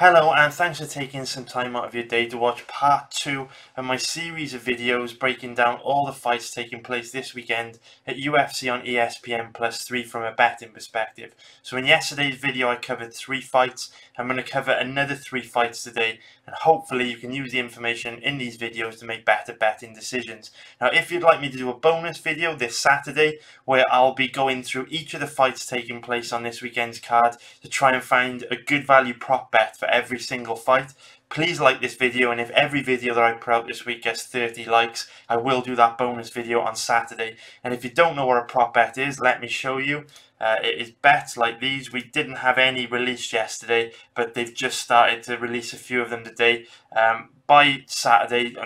Hello, and thanks for taking some time out of your day to watch part 2 of my series of videos breaking down all the fights taking place this weekend at UFC on ESPN plus 3 from a betting perspective. So in yesterday's video I covered 3 fights. I'm going to cover another 3 fights today, and hopefully you can use the information in these videos to make better betting decisions. Now if you'd like me to do a bonus video this Saturday where I'll be going through each of the fights taking place on this weekend's card to try and find a good value prop bet for every single fight, please like this video, and if every video that I put out this week gets 30 likes, I will do that bonus video on Saturday. And if you don't know what a prop bet is, let me show you. It is bets like these. We didn't have any released yesterday, but they've just started to release a few of them today. By Saturday,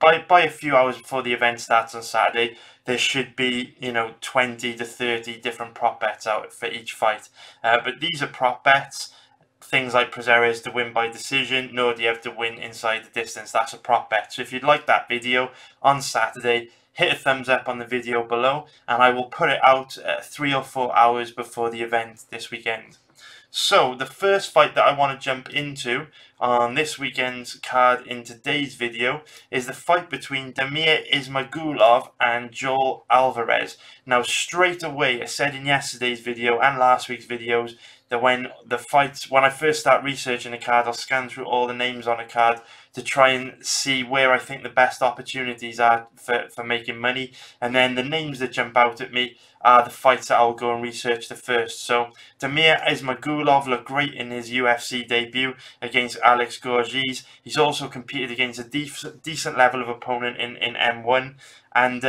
by a few hours before the event starts on Saturday, there should be 20 to 30 different prop bets out for each fight. But these are prop bets. Things like Reyes to win by decision, Nordiev to win inside the distance. That's a prop bet. So if you'd like that video on Saturday, hit a thumbs up on the video below, and I will put it out 3 or 4 hours before the event this weekend. So the first fight that I want to jump into on this weekend's card in today's video is the fight between Teymur Ismagulov and Joel Alvarez. Now straight away, I said in yesterday's video and last week's videos that when I first start researching a card, I'll scan through all the names on a card to try and see where I think the best opportunities are for making money. And then the names that jump out at me are the fights that I'll go and research the first. So Teymur Ismagulov looked great in his UFC debut against Alex Gorgees. He's also competed against a decent level of opponent in M1. And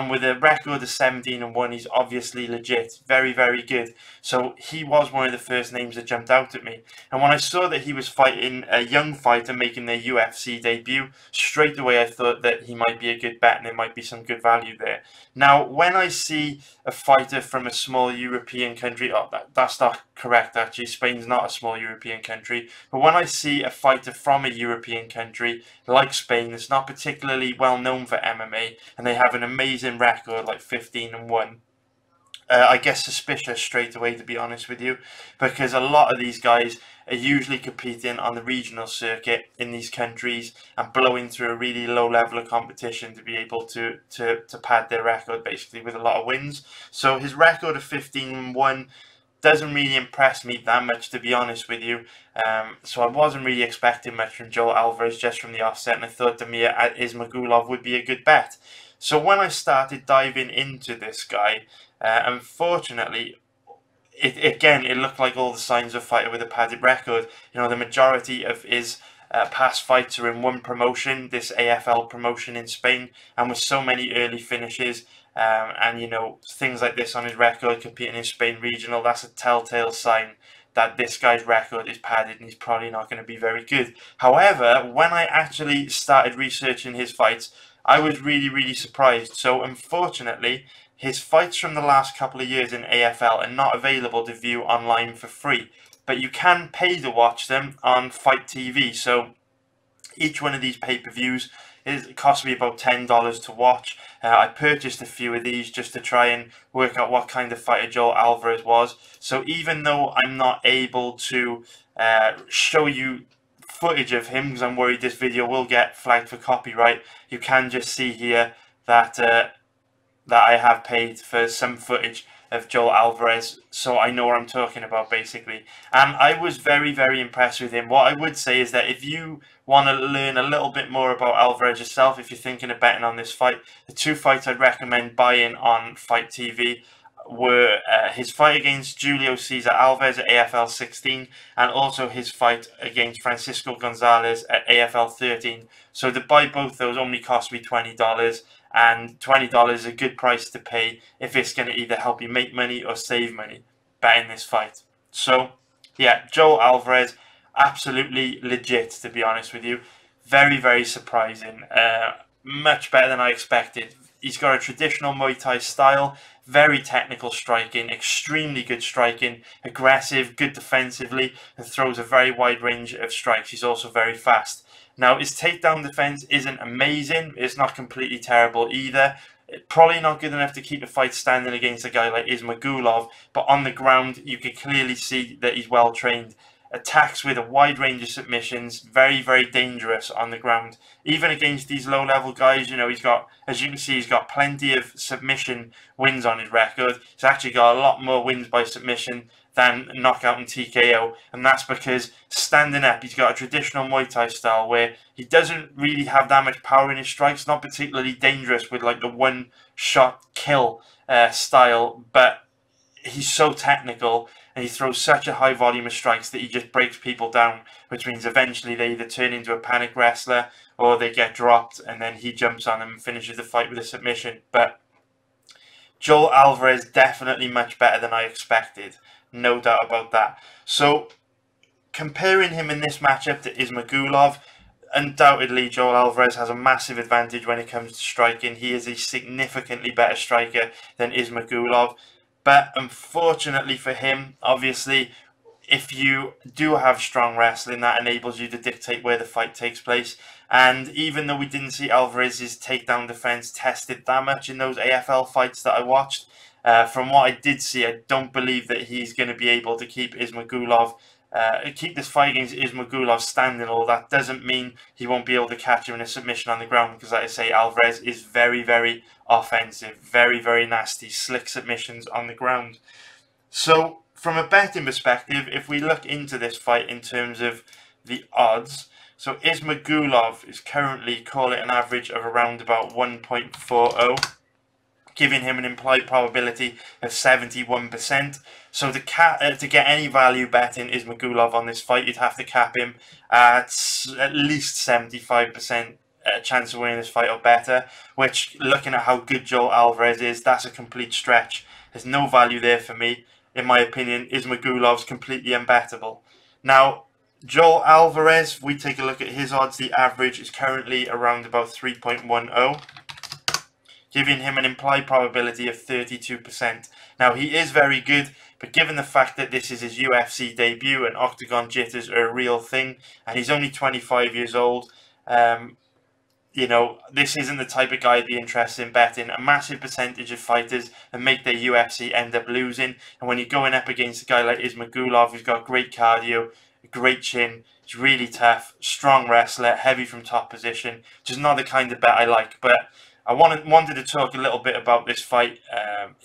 with a record of 17-1, he's obviously legit, very, very good. So he was one of the first names that jumped out at me. And when I saw that he was fighting a young fighter making their UFC debut, straight away I thought that he might be a good bet and there might be some good value there. Now, when I see a fighter from a small European country, that's not correct actually, Spain's not a small European country, but when I see a fighter from a European country like Spain that's not particularly well known for MMA, and they have an amazing record like 15-1, I get suspicious straight away, to be honest with you, because a lot of these guys are usually competing on the regional circuit in these countries and blowing through a really low level of competition to be able to pad their record basically with a lot of wins. So his record of 15-1 doesn't really impress me that much, to be honest with you. So I wasn't really expecting much from Joel Alvarez just from the offset, and I thought Teymur Ismagulov would be a good bet. So when I started diving into this guy, unfortunately, it looked like all the signs of a fighter with a padded record. The majority of his past fights are in one promotion, this AFL promotion in Spain, and with so many early finishes, and things like this on his record, competing in Spain regional, that's a telltale sign that this guy's record is padded and he's probably not going to be very good. However, when I actually started researching his fights, I was really, really surprised. So unfortunately, his fights from the last couple of years in AFL are not available to view online for free, but you can pay to watch them on Fight TV. So each one of these pay-per-views cost me about $10 to watch. I purchased a few of these just to try and work out what kind of fighter Joel Alvarez was. So even though I'm not able to show you footage of him, because I'm worried this video will get flagged for copyright, you can just see here that I have paid for some footage of Joel Alvarez, so I know what I'm talking about basically. And I was very, very impressed with him. What I would say is that if you want to learn a little bit more about Alvarez yourself, if you're thinking of betting on this fight, the 2 fights I'd recommend buying on Fight TV were his fight against Julio Cesar Alves at AFL 16, and also his fight against Francisco Gonzalez at AFL 13. So to buy both those only cost me $20, and $20 is a good price to pay if it's going to either help you make money or save money betting this fight. So yeah, Joel Alvarez, absolutely legit, to be honest with you. Very, very surprising. Much better than I expected. He's got a traditional Muay Thai style, very technical striking, extremely good striking, aggressive, good defensively, and throws a very wide range of strikes. He's also very fast. Now, his takedown defense isn't amazing. It's not completely terrible either. Probably not good enough to keep the fight standing against a guy like Ismagulov, but on the ground, you can clearly see that he's well trained. attacks with a wide range of submissions, very, very dangerous on the ground. Even against these low-level guys, you know, he's got, as you can see, he's got plenty of submission wins on his record. He's actually got a lot more wins by submission than knockout and TKO, and that's because standing up, he's got a traditional Muay Thai style where he doesn't really have that much power in his strikes, not particularly dangerous with like the one-shot kill style, but he's so technical and he throws such a high volume of strikes that he just breaks people down, which means eventually they either turn into a panic wrestler or they get dropped and then he jumps on them and finishes the fight with a submission. But Joel Alvarez definitely much better than I expected, no doubt about that. So comparing him in this matchup to Ismagulov, undoubtedly Joel Alvarez has a massive advantage when it comes to striking. He is a significantly better striker than Ismagulov. But unfortunately for him, obviously, if you do have strong wrestling, that enables you to dictate where the fight takes place. And even though we didn't see Alvarez's takedown defense tested that much in those AFL fights that I watched, from what I did see, I don't believe that he's going to be able to keep Ismagulov, keep this fight against Ismagulov standing. All that doesn't mean he won't be able to catch him in a submission on the ground, because like I say, Alvarez is very, very offensive, very, very nasty, slick submissions on the ground. So from a betting perspective, if we look into this fight in terms of the odds, so Ismagulov is currently, call it an average of around about 1.40, giving him an implied probability of 71%. So to get any value betting Ismagulov on this fight, you'd have to cap him at least 75% chance of winning this fight or better, which, looking at how good Joel Alvarez is, that's a complete stretch. There's no value there for me. In my opinion, Ismagulov's completely unbettable. Now, Joel Alvarez, we take a look at his odds. The average is currently around about 3.10, giving him an implied probability of 32%. Now, he is very good, but given the fact that this is his UFC debut and octagon jitters are a real thing, and he's only 25 years old, you know, this isn't the type of guy I'd be interested in betting. A massive percentage of fighters that make their UFC end up losing. And when you're going up against a guy like Ismagulov, who's got great cardio, a great chin, he's really tough, strong wrestler, heavy from top position, just not the kind of bet I like. But I wanted to talk a little bit about this fight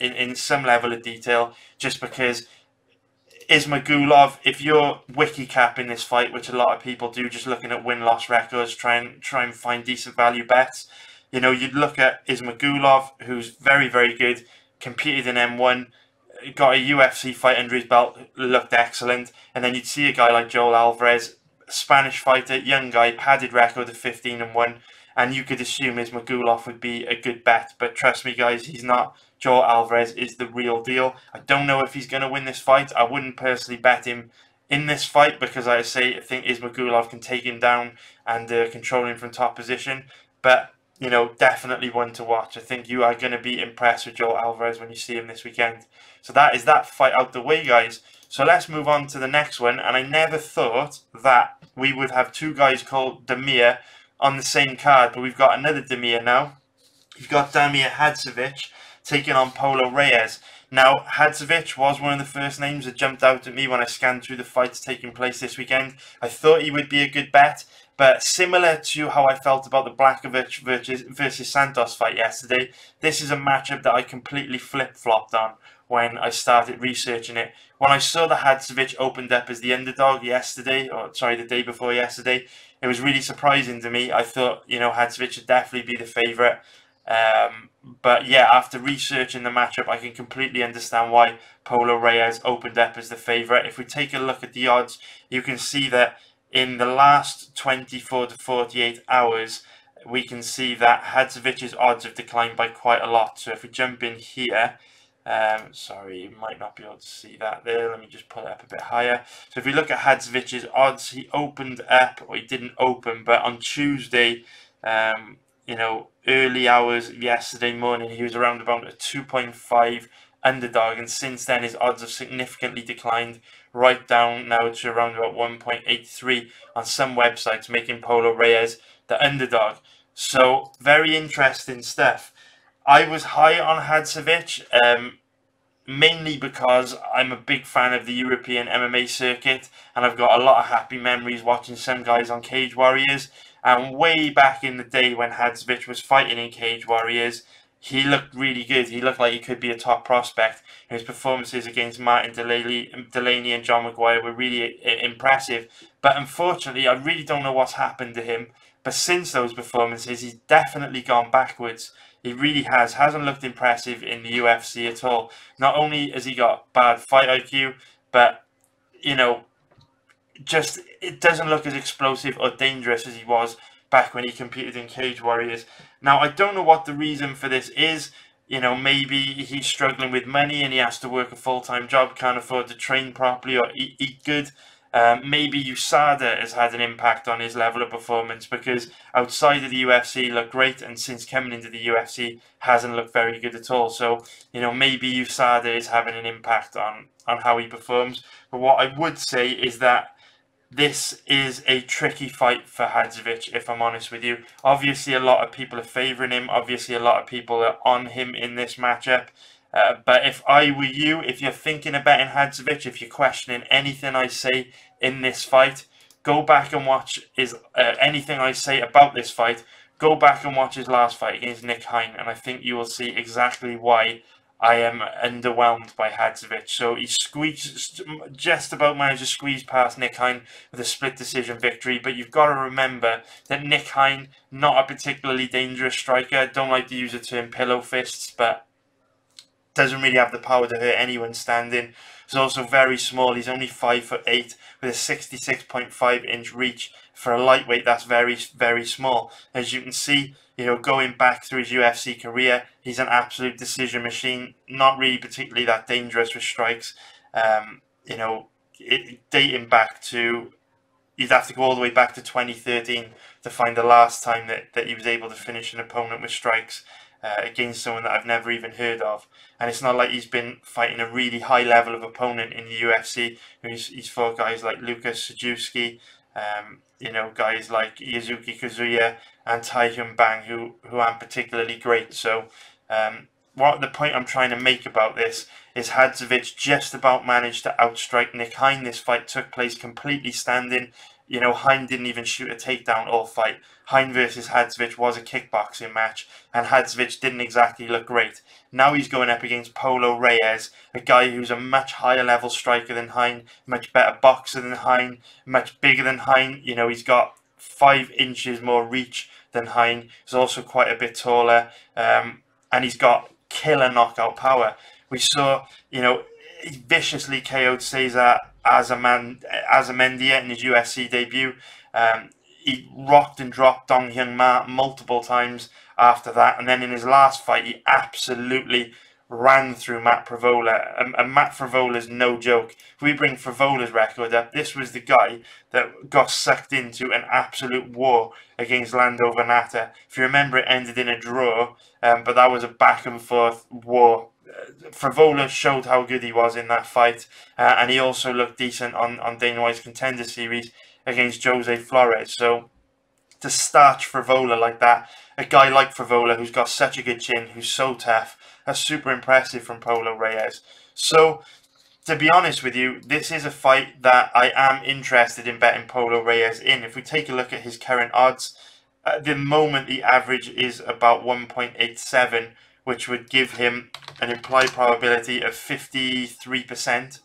in some level of detail, just because Ismagulov, if you're wiki capping this fight, which a lot of people do, just looking at win-loss records, try and find decent value bets, you know, you'd look at Ismagulov, who's very, very good, competed in M1, got a UFC fight under his belt, looked excellent, and then you'd see a guy like Joel Alvarez, Spanish fighter, young guy, padded record of 15-1, and you could assume Ismagulov would be a good bet, but trust me guys, he's not. Joel Alvarez is the real deal. I don't know if he's going to win this fight. I wouldn't personally bet him in this fight because I think Ismagulov can take him down and control him from top position. But, you know, definitely one to watch. I think you are going to be impressed with Joel Alvarez when you see him this weekend. So that is that fight out the way, guys. So let's move on to the next one. And I never thought that we would have two guys called Teymur on the same card, but we've got another Teymur now. You've got Damir Hadzovic taking on Paulo Reyes. Now, Hadzovic was one of the first names that jumped out at me when I scanned through the fights taking place this weekend. I thought he would be a good bet, but similar to how I felt about the Blachowicz versus Santos fight yesterday, this is a matchup that I completely flip-flopped on when I started researching it. When I saw that Hadzovic opened up as the underdog yesterday, the day before yesterday, it was really surprising to me. I thought, you know, Hadzovic should definitely be the favourite. But yeah, after researching the matchup, I can completely understand why Paulo Reyes opened up as the favourite. If we take a look at the odds, you can see that in the last 24 to 48 hours, we can see that Hadzovic's odds have declined by quite a lot. So if we jump in here, sorry, you might not be able to see that there. Let me just pull it up a bit higher. So if we look at Hadzovic's odds, he opened up, or he didn't open, but on Tuesday, you know, early hours yesterday morning, he was around about a 2.5 underdog, and since then his odds have significantly declined, right down now to around about 1.83 on some websites, making Paulo Reyes the underdog. So very interesting stuff. I was high on Hadzovic. mainly because I'm a big fan of the European MMA circuit, and I've got a lot of happy memories watching some guys on Cage Warriors. And way back in the day when Hadzovic was fighting in Cage Warriors, he looked really good. He looked like he could be a top prospect. His performances against Martin Delaney and John Maguire were really impressive. But unfortunately, I really don't know what's happened to him. But since those performances, he's definitely gone backwards. He really has. Hasn't looked impressive in the UFC at all. Not only has he got bad fight IQ, but, you know, just it doesn't look as explosive or dangerous as he was back when he competed in Cage Warriors. Now, I don't know what the reason for this is. You know, maybe he's struggling with money and he has to work a full-time job, can't afford to train properly or eat good. Maybe USADA has had an impact on his level of performance, because outside of the UFC looked great, and since coming into the UFC hasn't looked very good at all. So, you know, maybe USADA is having an impact on how he performs. But what I would say is that this is a tricky fight for Hadzovic, if I'm honest with you. Obviously, a lot of people are favouring him. Obviously, a lot of people are on him in this matchup. But if I were you, if you're thinking of betting Hadzovic, if you're questioning anything I say in this fight, go back and watch anything I say about this fight. Go back and watch his last fight against Nick Hein, and I think you will see exactly why I am underwhelmed by Hadzovic. So he just about managed to squeeze past Nick Hein with a split decision victory. But you've got to remember that Nick Hein, not a particularly dangerous striker. Don't like to use the term pillow fists, but doesn't really have the power to hurt anyone standing. He's also very small. He's only 5'8" with a 66.5-inch reach. For a lightweight, that's very, very small. As you can see, you know, going back through his UFC career, he's an absolute decision machine. Not really particularly that dangerous with strikes. You know, dating back to, you'd have to go all the way back to 2013 to find the last time that he was able to finish an opponent with strikes against someone that I've never even heard of. And it's not like he's been fighting a really high level of opponent in the UFC. He's fought guys like Lucas Sajewski, you know, guys like Yuzuki Kazuya and Tai-Hyun Bang, who aren't particularly great. So what the point I'm trying to make about this is Hadzovic just about managed to outstrike Nick Hein. This fight took place completely standing. You know, Hein didn't even shoot a takedown all fight. Hein versus Hadzovic was a kickboxing match, and Hadzovic didn't exactly look great. Now he's going up against Paulo Reyes, a guy who's a much higher level striker than Hein, much better boxer than Hein, much bigger than Hein. You know, he's got 5 inches more reach than Hein. He's also quite a bit taller, and he's got killer knockout power. We saw, you know, he viciously KO'd Cesar Azamendia in his UFC debut. He rocked and dropped Dong Hyun Ma multiple times after that, and then in his last fight, he absolutely ran through Matt Frevola. And Matt Frevola's no joke. If we bring Frevola's record up, this was the guy that got sucked into an absolute war against Lando Venata. If you remember, it ended in a draw, but that was a back and forth war. Frevola showed how good he was in that fight, and he also looked decent on Dana White's Contender Series against Jose Flores. So to starch Frevola like that, a guy like Frevola who's got such a good chin, who's so tough, that's super impressive from Paulo Reyes. So to be honest with you, this is a fight that I am interested in betting Paulo Reyes in. If we take a look at his current odds, at the moment the average is about 1.87, which would give him an implied probability of 53%.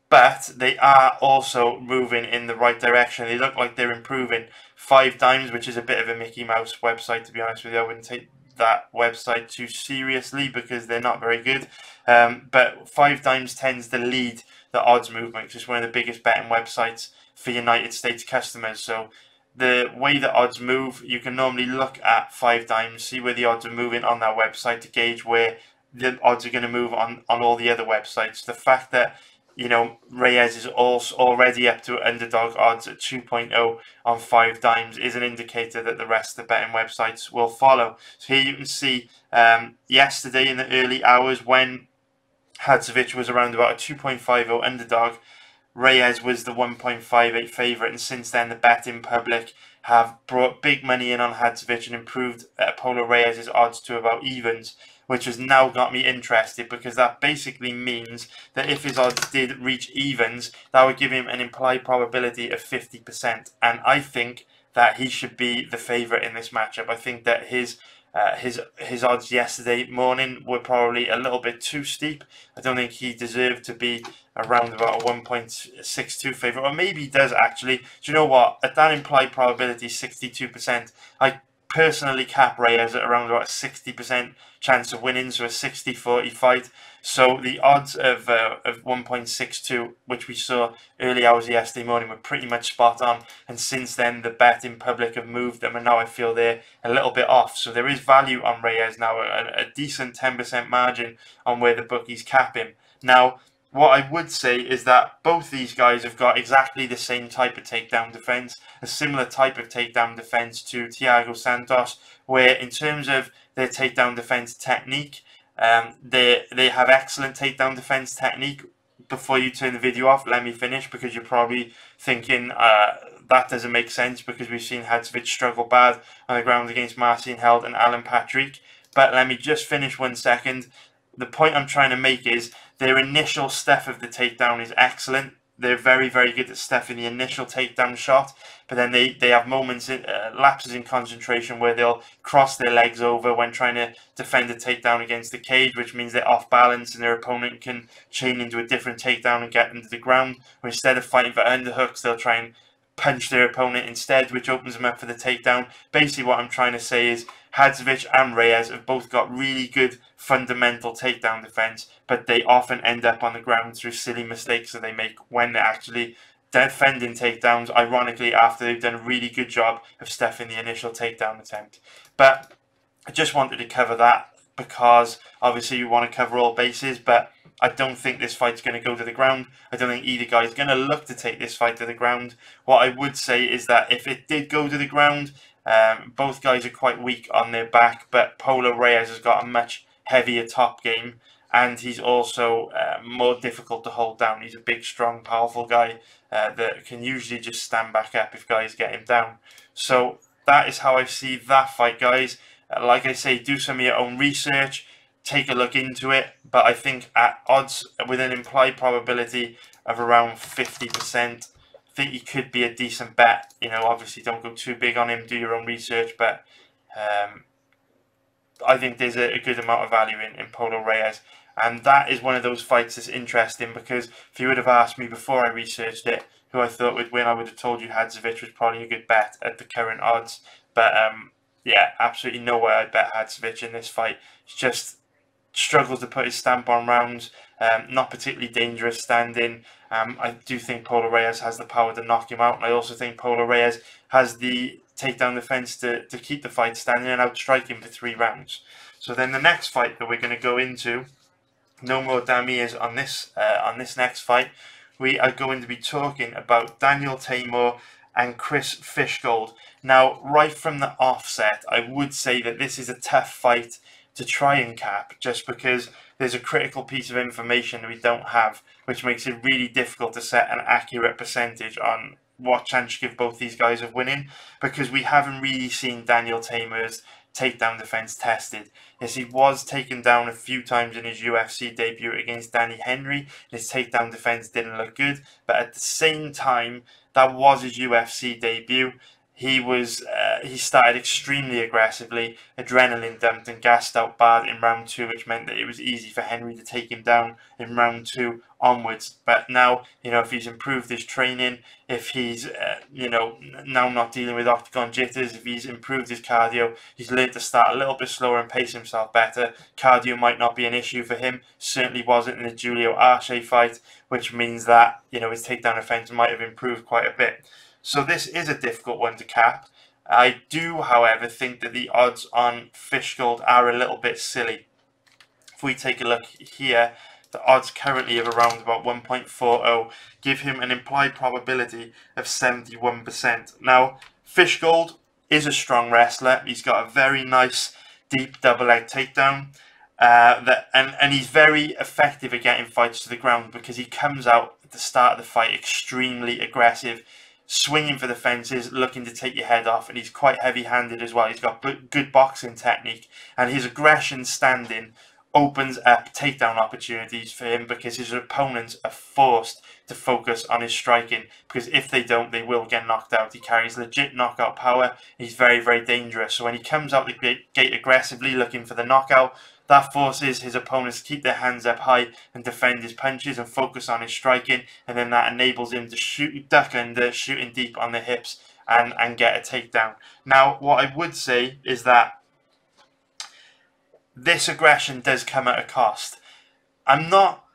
But they are also moving in the right direction. They look like they're improving. 5 Dimes, which is a bit of a Mickey Mouse website, to be honest with you. I wouldn't take that website too seriously because they're not very good. But 5 Dimes tends to lead the odds movement because it's one of the biggest betting websites for United States customers. So the way the odds move, you can normally look at 5 Dimes, see where the odds are moving on that website to gauge where the odds are going to move on all the other websites. The fact that, you know, Reyes is also already up to underdog odds at 2.0 on 5 Dimes is an indicator that the rest of the betting websites will follow. So here you can see yesterday in the early hours when Hadzovic was around about a 2.50 underdog, Reyes was the 1.58 favourite, and since then the betting public have brought big money in on Hadzovic and improved Paulo Reyes' odds to about evens. which has now got me interested, because that basically means that if his odds did reach evens, that would give him an implied probability of 50%. And I think that he should be the favourite in this matchup. I think that his odds yesterday morning were probably a little bit too steep. I don't think he deserved to be around about a 1.62 favourite, or maybe he does actually. Do you know what? At that implied probability, 62%, I personally cap Reyes at around about a 60% chance of winning, so a 60-40 fight. So the odds of 1.62, which we saw early hours yesterday morning, were pretty much spot on. And since then, the betting public have moved them, and now I feel they're a little bit off. So there is value on Reyes now, a decent 10% margin on where the bookies cap him. Now, what I would say is that both these guys have got exactly the same type of takedown defense, a similar type of takedown defense to Thiago Santos, where in terms of their takedown defense technique, they have excellent takedown defense technique. Before you turn the video off, let me finish, because you're probably thinking that doesn't make sense, because we've seen Hadzovic struggle bad on the ground against Marcin Held and Alan Patrick. But let me just finish 1 second. The point I'm trying to make is their initial stuff of the takedown is excellent. They're very, very good at stuffing the initial takedown shot, but then they have moments, lapses in concentration, where they'll cross their legs over when trying to defend a takedown against the cage, which means they're off balance and their opponent can chain into a different takedown and get them to the ground. Or instead of fighting for underhooks, they'll try and punch their opponent instead, which opens them up for the takedown. Basically, what I'm trying to say is Hadzovic and Reyes have both got really good fundamental takedown defense, but they often end up on the ground through silly mistakes that they make when they're actually defending takedowns, ironically, after they've done a really good job of stuffing the initial takedown attempt. But I just wanted to cover that, because obviously you want to cover all bases, but I don't think this fight's going to go to the ground. I don't think either guy is going to look to take this fight to the ground. What I would say is that if it did go to the ground, both guys are quite weak on their back, but Paulo Reyes has got a much heavier top game, and he's also more difficult to hold down. He's a big, strong, powerful guy that can usually just stand back up if guys get him down. So that is how I see that fight, guys. Like I say, do some of your own research, take a look into it, but I think at odds with an implied probability of around 50%, I think he could be a decent bet. You know, obviously don't go too big on him, do your own research, but I think there's a good amount of value in Paulo Reyes. And that is one of those fights that's interesting, because if you would have asked me before I researched it who I thought would win, I would have told you Hadzovic was probably a good bet at the current odds. But yeah, absolutely no way I'd bet Hadzovic in this fight. He just struggles to put his stamp on rounds, not particularly dangerous standing. I do think Paulo Reyes has the power to knock him out, and I also think Paulo Reyes has the takedown defense to keep the fight standing and outstrike him for 3 rounds. So then the next fight that we're going to go into, no more Damirs on this next fight. We are going to be talking about Daniel Teymur and Chris Fishgold. Now, right from the offset, I would say that this is a tough fight to try and cap, just because there's a critical piece of information that we don't have, which makes it really difficult to set an accurate percentage on what chance you give both these guys of winning, because we haven't really seen Daniel Teymur's takedown defense tested. Yes, he was taken down a few times in his UFC debut against Danny Henry. His takedown defense didn't look good, but at the same time, that was his UFC debut. He started extremely aggressively, adrenaline dumped and gassed out bad in round 2, which meant that it was easy for Henry to take him down in round 2 onwards. But now, you know, if he's improved his training, if he's, you know, now not dealing with octagon jitters, if he's improved his cardio, he's learned to start a little bit slower and pace himself better. Cardio might not be an issue for him, certainly wasn't in the Julio Arce fight, which means that, you know, his takedown offense might have improved quite a bit. So this is a difficult one to cap. I do, however, think that the odds on Fishgold are a little bit silly. If we take a look here, the odds currently of around about 1.40 give him an implied probability of 71%. Now, Fishgold is a strong wrestler. He's got a very nice deep double leg takedown. And he's very effective at getting fights to the ground, because he comes out at the start of the fight extremely aggressive, swinging for the fences, looking to take your head off, and he's quite heavy-handed as well. He's got good boxing technique, and his aggression standing opens up takedown opportunities for him, because his opponents are forced to focus on his striking, because if they don't, they will get knocked out. He carries legit knockout power. He's very, very dangerous. So when he comes out the gate aggressively looking for the knockout, that forces his opponents to keep their hands up high and defend his punches and focus on his striking, and then that enables him to shoot, duck under, shooting deep on the hips and get a takedown. Now, what I would say is that this aggression does come at a cost. I'm not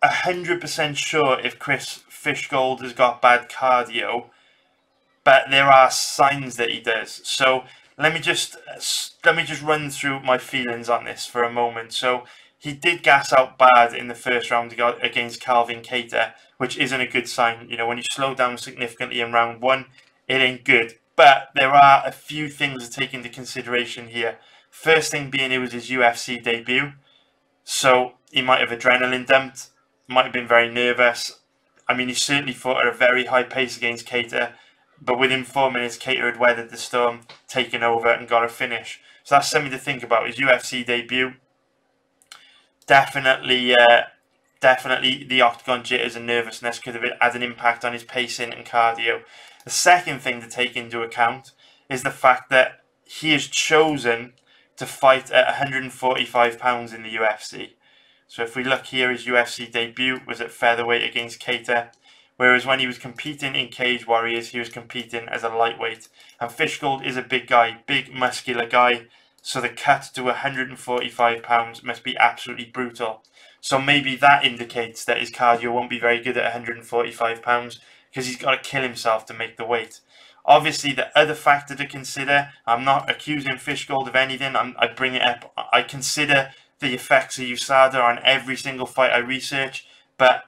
100% sure if Chris Fishgold has got bad cardio, but there are signs that he does. So let me just run through my feelings on this for a moment. So he did gas out bad in the first round against Calvin Kattar, which isn't a good sign. You know, when you slow down significantly in round one, it ain't good. But there are a few things to take into consideration here. First thing being, it was his UFC debut, so he might have adrenaline dumped, might have been very nervous. I mean, he certainly fought at a very high pace against Kattar, but within 4 minutes, Kattar had weathered the storm, taken over and got a finish. So that's something to think about. His UFC debut, definitely the octagon jitters and nervousness could have had an impact on his pacing and cardio. The second thing to take into account is the fact that he has chosen to fight at 145 pounds in the UFC. So if we look here, his UFC debut was at featherweight against Kattar, whereas when he was competing in Cage Warriors, he was competing as a lightweight. And Fishgold is a big guy, big muscular guy, so the cut to 145 pounds must be absolutely brutal. So maybe that indicates that his cardio won't be very good at 145 pounds, because he's got to kill himself to make the weight. Obviously, the other factor to consider, I'm not accusing Fishgold of anything, I bring it up, I consider the effects of USADA on every single fight I research, but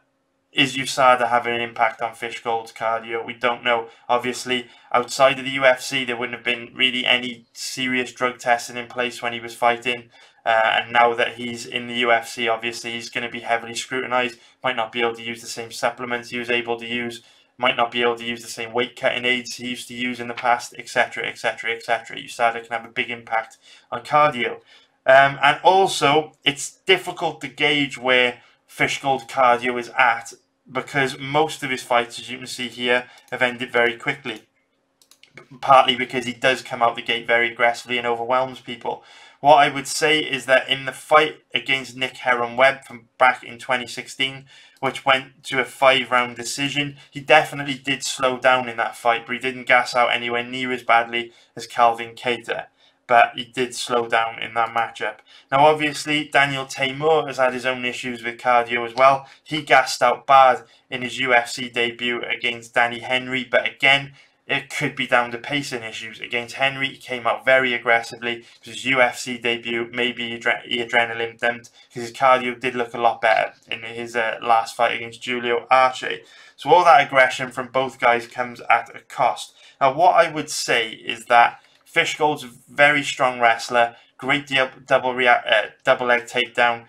is USADA having an impact on Fishgold's cardio? We don't know. Obviously, outside of the UFC, there wouldn't have been really any serious drug testing in place when he was fighting, and now that he's in the UFC, obviously he's going to be heavily scrutinised, might not be able to use the same supplements he was able to use, might not be able to use the same weight cutting aids he used to use in the past, etc, etc, etc. USADA can have a big impact on cardio. And also, it's difficult to gauge where Fishgold's cardio is at, because most of his fights, as you can see here, have ended very quickly. Partly because he does come out the gate very aggressively and overwhelms people. What I would say is that in the fight against Nick Heron-Webb from back in 2016, which went to a 5-round decision, he definitely did slow down in that fight, but he didn't gas out anywhere near as badly as Calvin Kattar. But he did slow down in that matchup. Now, obviously, Daniel Teymur has had his own issues with cardio as well. He gassed out bad in his UFC debut against Danny Henry, but again, it could be down to pacing issues. Against Henry, he came out very aggressively. His UFC debut, maybe he adrenaline dumped, because his cardio did look a lot better in his last fight against Julio Arce. So all that aggression from both guys comes at a cost. Now, what I would say is that Fishgold's a very strong wrestler, great double leg takedown.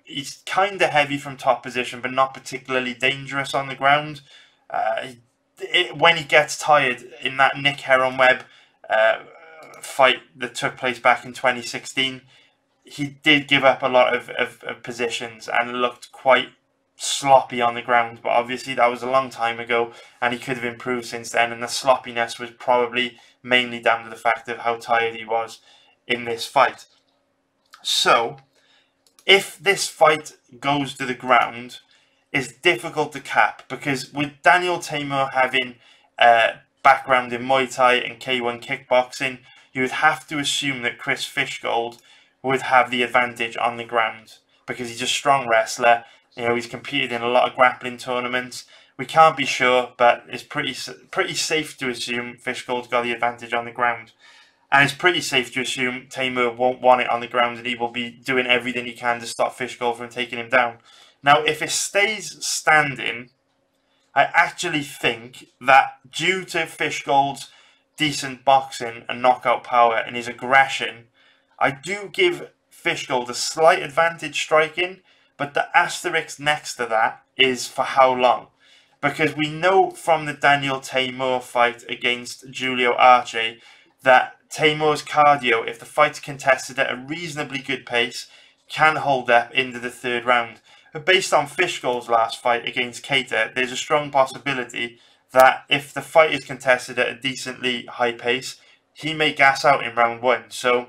He's kind of heavy from top position, but not particularly dangerous on the ground. When he gets tired, in that Nick Heron-Webb fight that took place back in 2016, he did give up a lot of positions and looked quite sloppy on the ground. But obviously that was a long time ago, and he could have improved since then, and the sloppiness was probably mainly down to the fact of how tired he was in this fight. So if this fight goes to the ground, it's difficult to cap, because with Daniel Teymur having a background in Muay Thai and K1 kickboxing, you would have to assume that Chris Fishgold would have the advantage on the ground, because he's a strong wrestler. You know, he's competed in a lot of grappling tournaments. We can't be sure, but it's pretty safe to assume Fishgold's got the advantage on the ground. And it's pretty safe to assume Teymur won't want it on the ground, and he will be doing everything he can to stop Fishgold from taking him down. Now, if it stays standing, I actually think that due to Fishgold's decent boxing and knockout power and his aggression, I do give Fishgold a slight advantage striking, but the asterisk next to that is for how long. Because we know from the Daniel Teymur fight against Julio Arce that Teymur's cardio, if the fight's contested at a reasonably good pace, can hold up into the third round. But based on Fishgold's last fight against Keita, there's a strong possibility that if the fight is contested at a decently high pace, he may gas out in round 1. So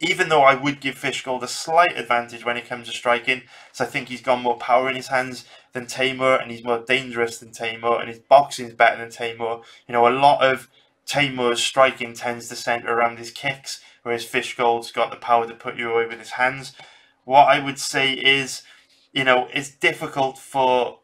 even though I would give Fishgold a slight advantage when it comes to striking, so I think he's got more power in his hands than Teymur, and he's more dangerous than Teymur, and his boxing is better than Teymur. You know, a lot of Teymur's striking tends to centre around his kicks, whereas Fishgold's got the power to put you away with his hands. What I would say is, you know, it's difficult to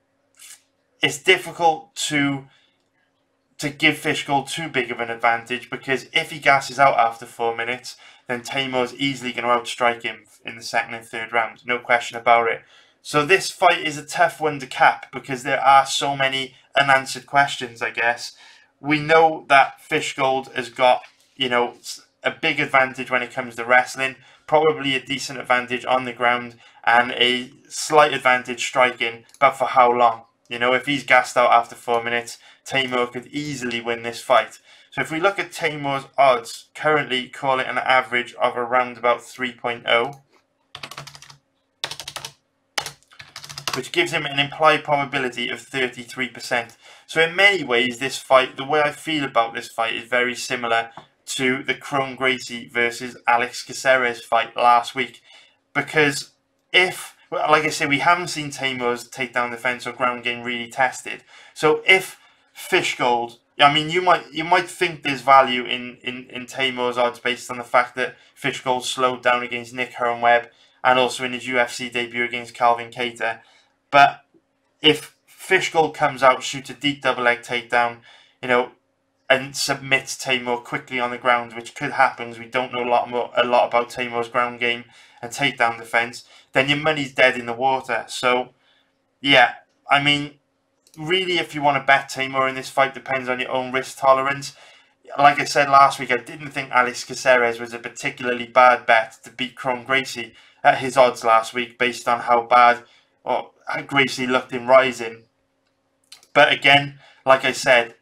give Fishgold too big of an advantage, because if he gasses out after 4 minutes, then Teymur's easily going to outstrike him in the second and third round, no question about it. So this fight is a tough one to cap, because there are so many unanswered questions, I guess. We know that Fishgold has got, you know, a big advantage when it comes to wrestling, probably a decent advantage on the ground, and a slight advantage striking, but for how long? You know, if he's gassed out after 4 minutes, Teymur could easily win this fight. So if we look at Teymur's odds, currently call it an average of around about 3.0, which gives him an implied probability of 33%. So in many ways, this fight, the way I feel about this fight is very similar to the Kron Gracie versus Alex Caceres fight last week. Because if, like I say, we haven't seen Teymur's takedown defense or ground game really tested. So if Fishgold, I mean, you might think there's value in Teymur's odds based on the fact that Fishgold slowed down against Nick Hearn-Webb and also in his UFC debut against Calvin Keita. But if Fishgold comes out, shoots a deep double leg takedown, you know, and submits Teymur quickly on the ground, which could happen, as we don't know a lot about Teymur's ground game and takedown defense, then your money's dead in the water. So, yeah, I mean, really, if you want to bet Teymur in this fight, depends on your own risk tolerance. Like I said last week, I didn't think Alex Caceres was a particularly bad bet to beat Kron Gracie at his odds last week, based on how bad Gracie looked in Rising. But again, like I said,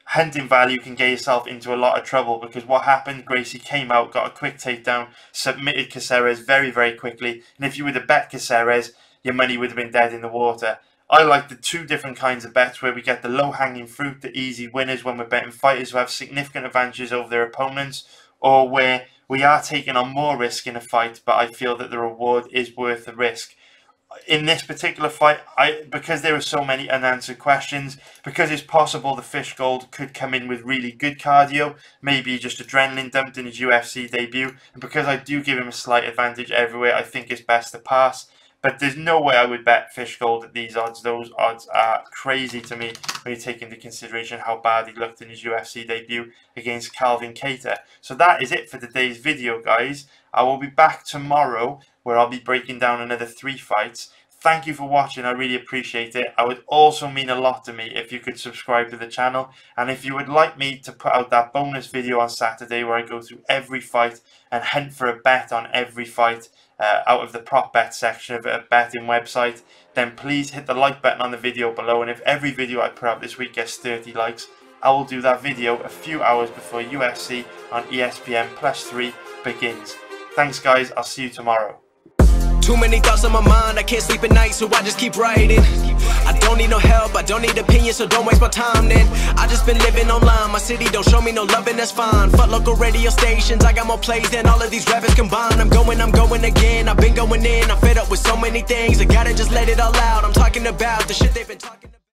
hunting value can get yourself into a lot of trouble, because what happened, Gracie came out, got a quick takedown, submitted Caceres very, very quickly, and if you would have bet Caceres, your money would have been dead in the water. I like the two different kinds of bets, where we get the low-hanging fruit, the easy winners, when we're betting fighters who have significant advantages over their opponents, or where we are taking on more risk in a fight, but I feel that the reward is worth the risk. In this particular fight, because there are so many unanswered questions, because it's possible the Fishgold could come in with really good cardio, maybe just adrenaline dumped in his UFC debut, and because I do give him a slight advantage everywhere, I think it's best to pass. But there's no way I would bet Fishgold at these odds. Those odds are crazy to me when you take into consideration how bad he looked in his UFC debut against Calvin Keita. So that is it for today's video, guys. I will be back tomorrow, where I'll be breaking down another 3 fights. Thank you for watching, I really appreciate it. I would also mean a lot to me if you could subscribe to the channel. And if you would like me to put out that bonus video on Saturday, where I go through every fight and hunt for a bet on every fight, out of the prop bet section of a betting website, then please hit the like button on the video below. And if every video I put out this week gets 30 likes, I will do that video a few hours before UFC on ESPN +3 begins. Thanks, guys. I'll see you tomorrow. Too many thoughts on my mind, I can't sleep at night, so I just keep writing. I don't need no help, I don't need opinions, so don't waste my time then. I just been living online, my city don't show me no love, and that's fine. Fuck local radio stations, I got more plays than all of these rappers combined. I'm going again, I've been going in, I'm fed up with so many things, I gotta just let it all out. I'm talking about the shit they've been talking.